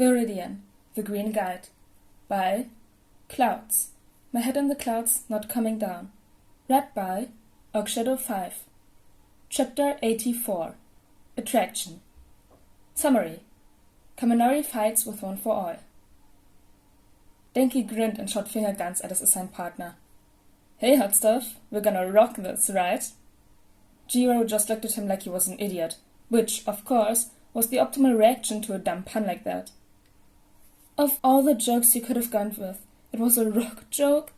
Viridian, The Green Guide, by Clouds. My Head in the Clouds Not Coming Down. Read by Oakshadow 5. Chapter 84. Attraction. Summary. Kaminari fights with one for all. Denki grinned and shot finger guns at his assigned partner. Hey, hot stuff, we're gonna rock this, right? Jiro just looked at him like he was an idiot, which, of course, was the optimal reaction to a dumb pun like that. Of all the jokes you could have gone with, it was a rock joke?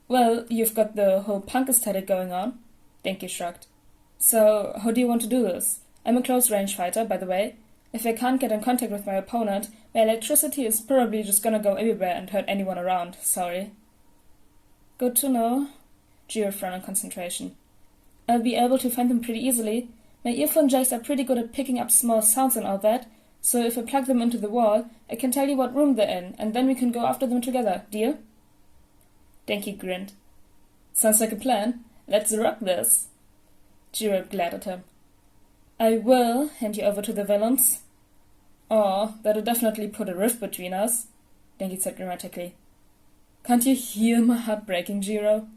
Well, you've got the whole punk aesthetic going on, Denki shrugged. So, how do you want to do this? I'm a close-range fighter, by the way. If I can't get in contact with my opponent, my electricity is probably just gonna go everywhere and hurt anyone around, sorry. Good to know. Jiro frowned in concentration. I'll be able to find them pretty easily. My earphone jacks are pretty good at picking up small sounds and all that, so if I plug them into the wall, I can tell you what room they're in, and then we can go after them together, deal? Denki grinned. Sounds like a plan. Let's rock this. Jiro glared at him. I will hand you over to the villains. Oh, that'll definitely put a rift between us, Denki said dramatically. Can't you hear my heart breaking, Jiro?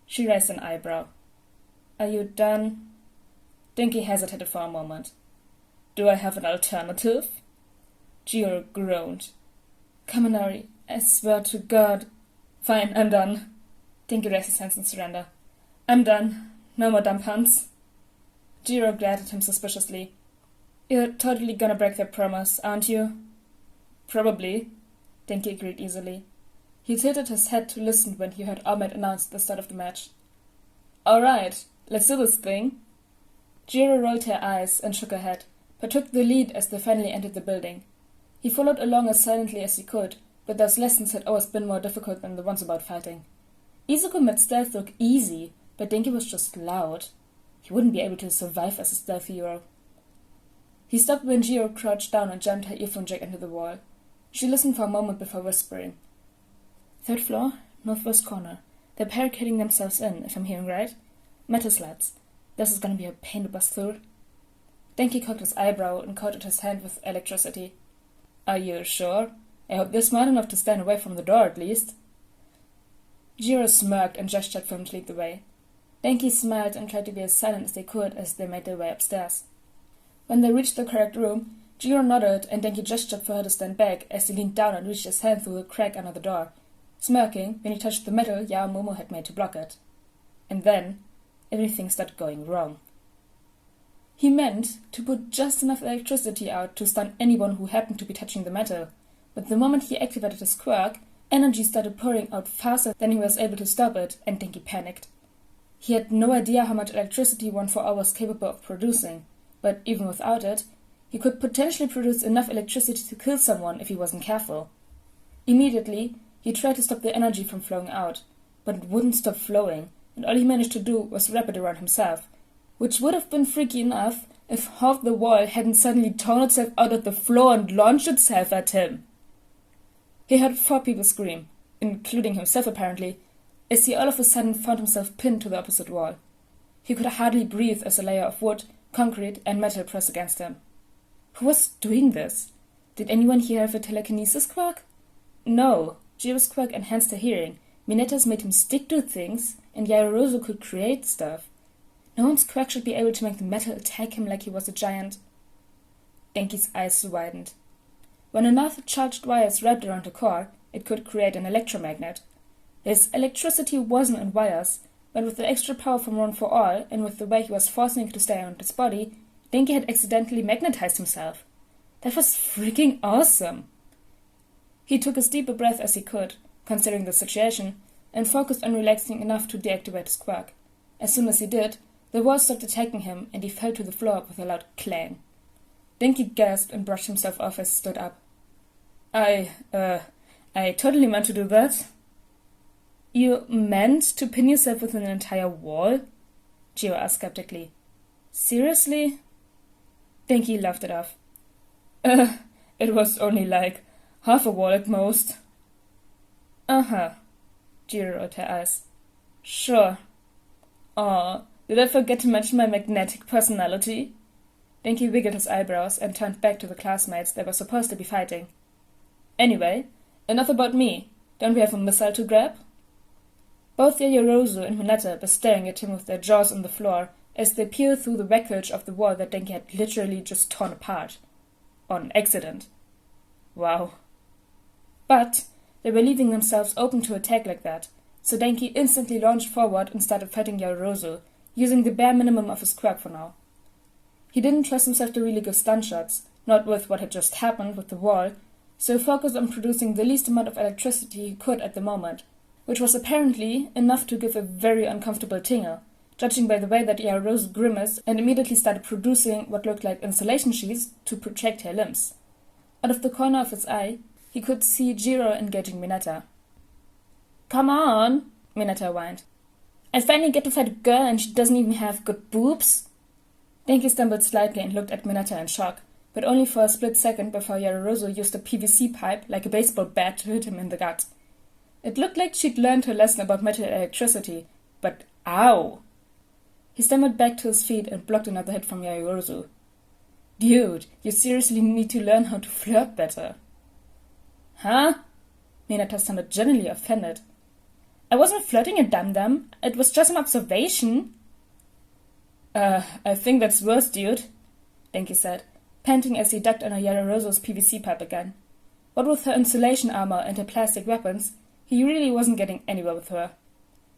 She raised an eyebrow. Are you done? Denki hesitated for a moment. Do I have an alternative? Jiro groaned. Kaminari, I swear to God. Fine, I'm done. Denki raised his hands in surrender. I'm done. No more dumb puns. Jiro glared at him suspiciously. You're totally gonna break that promise, aren't you? Probably, Denki agreed easily. He tilted his head to listen when he heard Ahmed announce the start of the match. All right, let's do this thing. Jiro rolled her eyes and shook her head, but took the lead as they finally entered the building. He followed along as silently as he could, but those lessons had always been more difficult than the ones about fighting. Izuku made stealth look easy, but Denki was just loud. He wouldn't be able to survive as a stealth hero. He stopped when Jiro crouched down and jammed her earphone jack into the wall. She listened for a moment before whispering. Third floor, northwest corner. They're barricading themselves in, if I'm hearing right. Metal slats. This is gonna be a pain to bust through. Denki cocked his eyebrow and coated his hand with electricity. Are you sure? I hope they're smart enough to stand away from the door, at least. Jiro smirked and gestured for him to lead the way. Denki smiled and tried to be as silent as they could as they made their way upstairs. When they reached the correct room, Jiro nodded and Denki gestured for her to stand back as he leaned down and reached his hand through the crack under the door, smirking when he touched the metal Yao Momo had made to block it. And then, everything started going wrong. He meant to put just enough electricity out to stun anyone who happened to be touching the metal, but the moment he activated his quirk, energy started pouring out faster than he was able to stop it, and Denki panicked. He had no idea how much electricity 1/4 was capable of producing, but even without it, he could potentially produce enough electricity to kill someone if he wasn't careful. Immediately, he tried to stop the energy from flowing out, but it wouldn't stop flowing, and all he managed to do was wrap it around himself, which would have been freaky enough if half the wall hadn't suddenly torn itself out of the floor and launched itself at him. He heard 4 people scream, including himself apparently, as he all of a sudden found himself pinned to the opposite wall. He could hardly breathe as a layer of wood, concrete, and metal pressed against him. Who was doing this? Did anyone here have a telekinesis quirk? No, Jiro's quirk enhanced her hearing, Mineta's made him stick to things, and Yaoruzu could create stuff. No one's quirk should be able to make the metal attack him like he was a giant. Denki's eyes widened. When enough charged wires wrapped around the core, it could create an electromagnet. His electricity wasn't in wires, but with the extra power from One for All, and with the way he was forcing it to stay around his body, Denki had accidentally magnetized himself. That was freaking awesome! He took as deep a breath as he could, considering the situation, and focused on relaxing enough to deactivate his quirk. As soon as he did, the wall stopped attacking him, and he fell to the floor with a loud clang. Denki gasped and brushed himself off as he stood up. I totally meant to do that. You meant to pin yourself with an entire wall? Jiro asked skeptically. Seriously? Denki laughed it off. It was only like half a wall at most. Uh-huh. Jiro rolled her eyes. Sure. Aw, did I forget to mention my magnetic personality? Denki wiggled his eyebrows and turned back to the classmates they were supposed to be fighting. Anyway, enough about me. Don't we have a missile to grab? Both Yaoyorozu and Mineta were staring at him with their jaws on the floor as they peered through the wreckage of the wall that Denki had literally just torn apart. On accident. Wow. But they were leaving themselves open to attack like that, so Denki instantly launched forward and started fighting Yaoyorozu, using the bare minimum of his quirk for now. He didn't trust himself to really give stun shots, not with what had just happened with the wall, so focused on producing the least amount of electricity he could at the moment, which was apparently enough to give a very uncomfortable tingle, judging by the way that Yaoyorozu grimaced and immediately started producing what looked like insulation sheets to protect her limbs. Out of the corner of his eye, he could see Jiro engaging Mineta. "Come on," Mineta whined. "I finally get to fight a girl and she doesn't even have good boobs." Denki stumbled slightly and looked at Mineta in shock, but only for a split second before Yaoyorozu used a PVC pipe like a baseball bat to hit him in the gut. It looked like she'd learned her lesson about metal electricity, but ow! He stumbled back to his feet and blocked another hit from Yaoyorozu. "Dude, you seriously need to learn how to flirt better." "Huh?" Mineta sounded genuinely offended. "I wasn't flirting, you dum-dum. It was just an observation." I think that's worse, dude," Denki said, panting as he ducked under Yaoyorozu's PVC pipe again. What with her insulation armor and her plastic weapons, he really wasn't getting anywhere with her.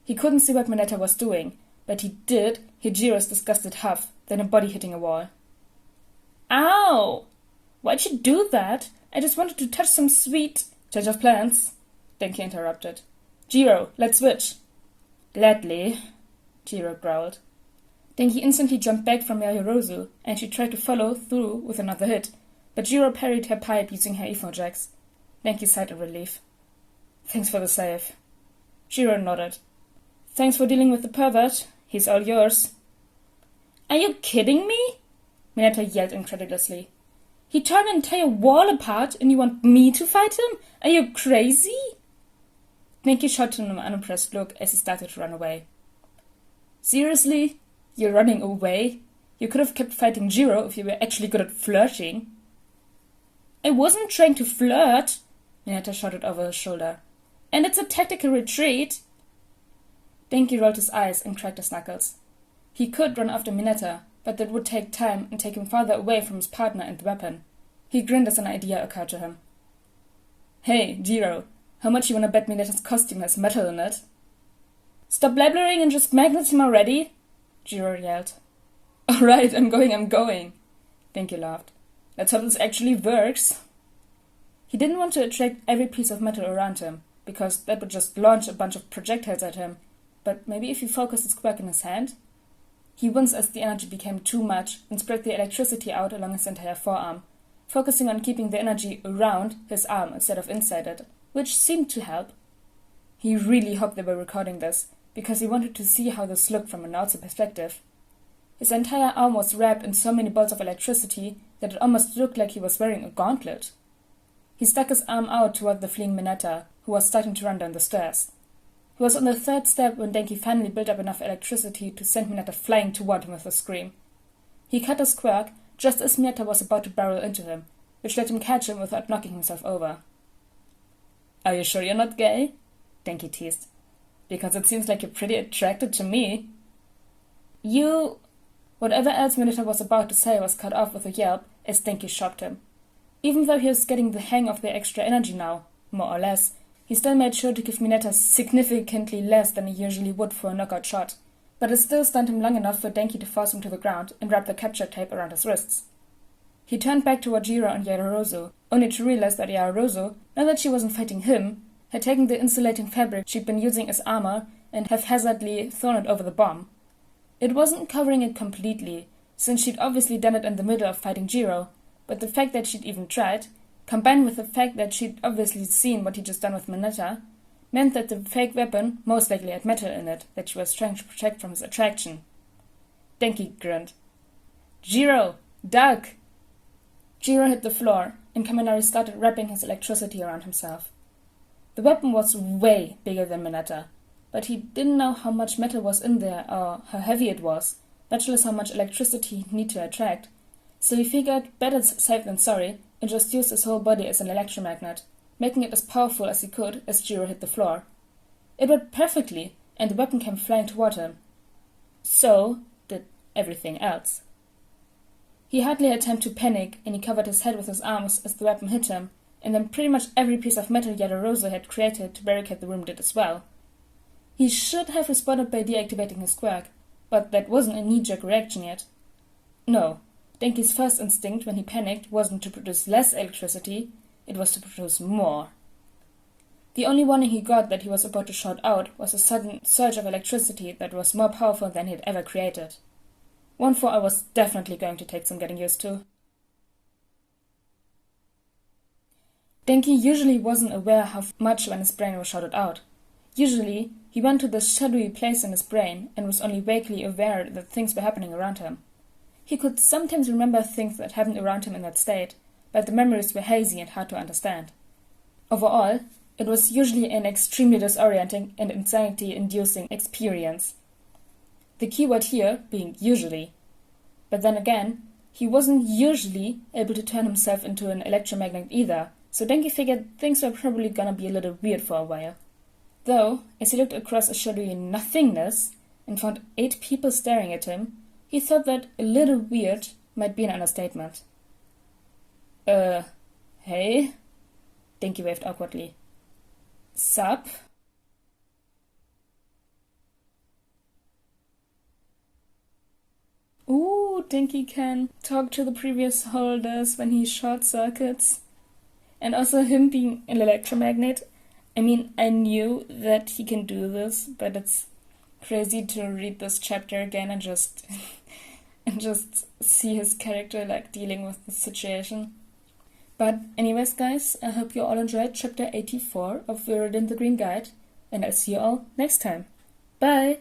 He couldn't see what Mineta was doing, but he did hear Jiro's disgusted huff, then a body hitting a wall. "Ow! Why'd you do that? I just wanted to touch some sweet—" "Change of plans," Denki interrupted. "Jiro, let's switch." "Gladly," Jiro growled. Denki instantly jumped back from Yaoyorozu, and she tried to follow through with another hit, but Jiro parried her pipe using her Ifo jacks. Denki sighed in relief. "Thanks for the save." Jiro nodded. "Thanks for dealing with the pervert. He's all yours." "Are you kidding me?" Mineta yelled incredulously. "He tore an entire wall apart and you want me to fight him? Are you crazy?" Denki shot him an unimpressed look as he started to run away. "Seriously? You're running away? You could have kept fighting Jiro if you were actually good at flirting." "I wasn't trying to flirt," Mineta shouted over his shoulder. "And it's a tactical retreat." Denki rolled his eyes and cracked his knuckles. He could run after Mineta, but that would take time and take him farther away from his partner and the weapon. He grinned as an idea occurred to him. "Hey, Jiro, how much you wanna bet Mineta's costume has metal in it?" "Stop blabbering and just magnet him already," Jiro yelled. "Alright, I'm going. Denki laughed. "Let's hope this actually works." He didn't want to attract every piece of metal around him, because that would just launch a bunch of projectiles at him, but maybe if he focused his quirk in his hand? He winced as the energy became too much and spread the electricity out along his entire forearm, focusing on keeping the energy around his arm instead of inside it, which seemed to help. He really hoped they were recording this, because he wanted to see how this looked from an outside perspective. His entire arm was wrapped in so many bolts of electricity that it almost looked like he was wearing a gauntlet. He stuck his arm out toward the fleeing Mineta, who was starting to run down the stairs. He was on the third step when Denki finally built up enough electricity to send Mineta flying toward him with a scream. He cut his quirk just as Mineta was about to barrel into him, which let him catch him without knocking himself over. "Are you sure you're not gay?" Denki teased. "Because it seems like you're pretty attracted to me." "You—" Whatever else Mineta was about to say was cut off with a yelp as Denki shocked him. Even though he was getting the hang of the extra energy now, more or less, he still made sure to give Mineta significantly less than he usually would for a knockout shot, but it still stunned him long enough for Denki to force him to the ground and wrap the capture tape around his wrists. He turned back toward Jiro and Yaoyorozu, only to realize that Yaoyorozu, now that she wasn't fighting him, had taken the insulating fabric she'd been using as armor and haphazardly thrown it over the bomb. It wasn't covering it completely, since she'd obviously done it in the middle of fighting Jiro, but the fact that she'd even tried, combined with the fact that she'd obviously seen what he'd just done with Mineta, meant that the fake weapon most likely had metal in it that she was trying to protect from his attraction. Denki grinned. "Jiro! Duck!" Jiro hit the floor, and Kaminari started wrapping his electricity around himself. The weapon was way bigger than Mineta, but he didn't know how much metal was in there or how heavy it was, much less how much electricity he'd need to attract, So he figured better safe than sorry and just used his whole body as an electromagnet, making it as powerful as he could as Jiro hit the floor. It worked perfectly, and the weapon came flying toward him. So did everything else. He hardly had time to panic, and he covered his head with his arms as the weapon hit him, and then pretty much every piece of metal Yadorozo had created to barricade the room did as well. He should have responded by deactivating his quirk, but that wasn't a knee-jerk reaction yet. No, Denki's first instinct when he panicked wasn't to produce less electricity, it was to produce more. The only warning he got that he was about to shout out was a sudden surge of electricity that was more powerful than he'd ever created. 1-4 was definitely going to take some getting used to. Denki usually wasn't aware how much when his brain was shouted out. Usually, he went to this shadowy place in his brain and was only vaguely aware that things were happening around him. He could sometimes remember things that happened around him in that state, but the memories were hazy and hard to understand. Overall, it was usually an extremely disorienting and anxiety-inducing experience. The keyword here being usually. But then again, he wasn't usually able to turn himself into an electromagnet either, so Denki figured things were probably gonna be a little weird for a while. Though, as he looked across a shadowy nothingness and found 8 people staring at him, he thought that a little weird might be an understatement. Hey? Denki waved awkwardly. Sup? Ooh, Denki can talk to the previous holders when he short circuits. And also him being an electromagnet. I mean, I knew that he can do this, but it's crazy to read this chapter again and just see his character like dealing with the situation. But anyways, guys, I hope you all enjoyed chapter 84 of Viridian the Green Guide, and I'll see you all next time. Bye!